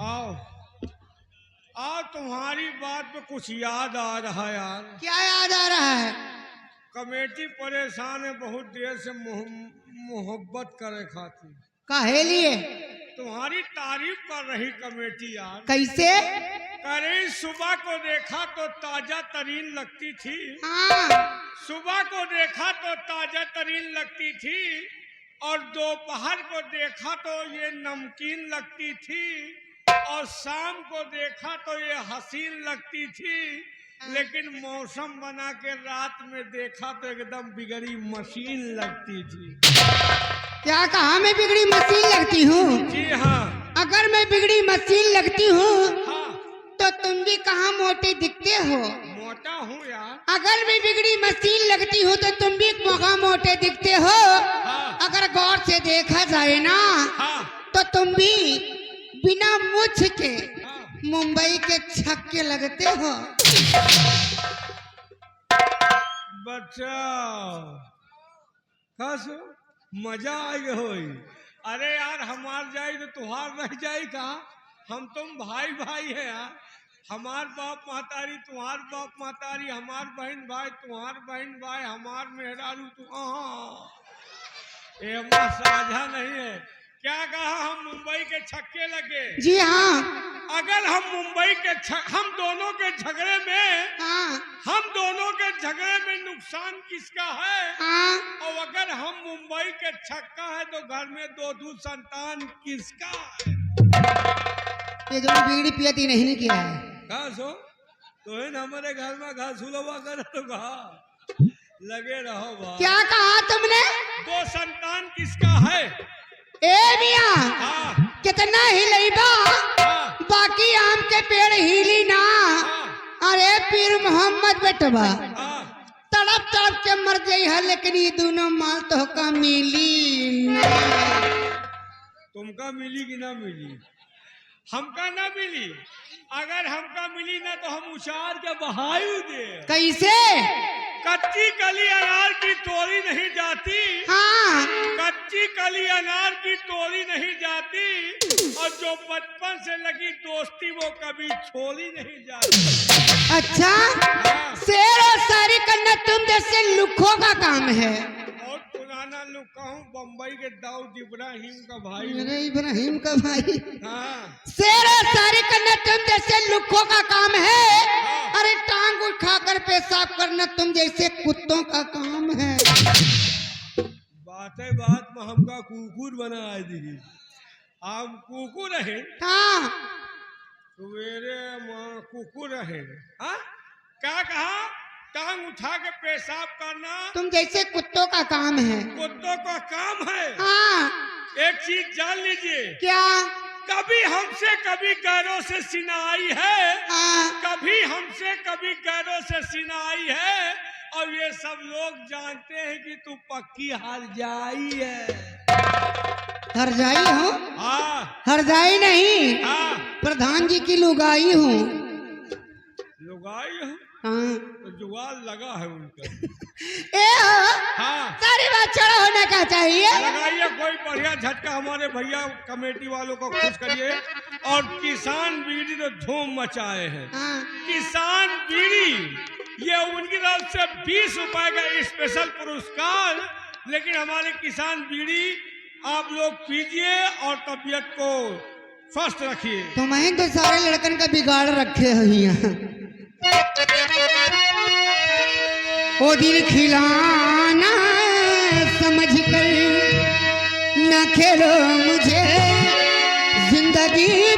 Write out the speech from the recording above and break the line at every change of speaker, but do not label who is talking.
आओ आओ, तुम्हारी बात पे कुछ याद आ रहा है यार।
क्या याद आ रहा है?
कमेटी परेशान है, बहुत देर से मोहब्बत करे खाती।
काहे लिए?
तुम्हारी तारीफ कर रही कमेटी यार।
कैसे?
करे सुबह को देखा तो ताजा तरीन लगती थी।
हाँ।
सुबह को देखा तो ताजा तरीन लगती थी, और दोपहर को देखा तो ये नमकीन लगती थी, और शाम को देखा तो ये हसीन लगती थी, लेकिन मौसम बना के रात में देखा तो एकदम बिगड़ी मशीन लगती थी।
क्या कहा मैं बिगड़ी मशीन लगती हूँ?
जी हाँ।
अगर मैं बिगड़ी मशीन लगती हूँ
हाँ।
तो तुम भी कहाँ मोटे दिखते हो?
मोटा हूँ यार।
अगर मैं बिगड़ी मशीन लगती हूँ तो तुम भी कहाँ मोटे दिखते हो?
हाँ।
अगर गौर से देखा जाए ना,
हाँ।
तो तुम भी बिना मुझ के
हाँ।
मुंबई के छक्के लगते हो।
बचाओ खासो मजा आई हो। अरे यार, हमार जाई तो तुहार रह जाई का? हम तुम भाई भाई है यार। हमार बाप महतारी तुम्हार बाप महतारी, हमार बहन भाई तुम्हार बहन भाई, हमार मेहरारू ये साझा नहीं है। क्या कहा? हम मुंबई के छक्के लगे।
जी हाँ।
अगर हम मुंबई के हम दोनों के झगड़े में,
हाँ।
हम दोनों के झगड़े में नुकसान किसका है?
हाँ।
और अगर हम मुंबई के छक्का है तो घर में दो संतान किसका है?
ये जो बीड़ी पियती नहीं किया है।
कहा सो तो है ना, हमारे घर में घास हुलवा कर तो कहा लगे रहो बा।
क्या कहा तुमने?
दो संतान किसका है?
ए मियाँ,
हाँ।
कितना हिलैबा,
हाँ।
बाकी आम के पेड़ हिली ना।
हाँ।
अरे पीर मोहम्मद बेटवा,
हाँ।
तड़प तड़प के मर गई है, लेकिन ये दोनों माल तो का मिली ना।
तुमका मिली कि ना मिली? हमका ना मिली। अगर हमका मिली ना तो हम उछाल के बहायू दे।
कैसे?
कच्ची कली अनार की तोड़ी नहीं जाती।
हाँ।
कच्ची कली अनार की तोड़ी नहीं जाती, और जो बचपन से लगी दोस्ती वो कभी छोड़ी नहीं जाती।
अच्छा।
हाँ।
शेर और शायरी करना तुम जैसे लुखों का काम है।
और पुराना लुका हूँ, बम्बई के दाऊद इब्राहिम का भाई।
मेरे इब्राहिम का भाई।
हाँ।
शेर और शायरी करना तुम जैसे लुखों का काम है।
हाँ।
अरे टांग उठाकर पेशाब करना तुम जैसे कुत्तों का काम है।
बात है बात में हमका कुकुर बना दी। हम कुकुर रहे।
हाँ।
सवेरे माँ कुकुर रहे। हाँ? क्या कहा? टांग उठा के पेशाब करना
तुम जैसे कुत्तों का काम है।
कुत्तों का काम है।
हाँ।
एक चीज जान लीजिए।
क्या?
कभी हमसे कभी गैरों से सिनाई है।
हाँ।
कभी हमसे कभी गैरों से सिनाई है, और ये सब लोग जानते हैं कि तू पक्की हर जाई है।
हरजाई हो?
हाँ।
हरजाई नहीं,
हाँ।
प्रधान जी की लुगाई हूँ।
लुगाई हो?
हाँ।
तो जुगाड़ लगा है उनका।
ए हो,
हाँ।
सारी बात छोड़ा होने का चाहिए।
लगाइए कोई बढ़िया झटका, हमारे भैया कमेटी वालों को खुश करिए। और किसान बीड़ी तो धूम मचाए हैं।
हाँ।
किसान बीड़ी ये उनकी तरफ से 20 रुपए का स्पेशल पुरस्कार। लेकिन हमारे किसान बीड़ी आप लोग पीजिए और तबीयत को स्वस्थ रखिए।
तुम्हें तो सारे लड़कन का बिगाड़ रखे हो यहाँ। ओ दिल खिलाना समझ कर न खेलो मुझे जिंदगी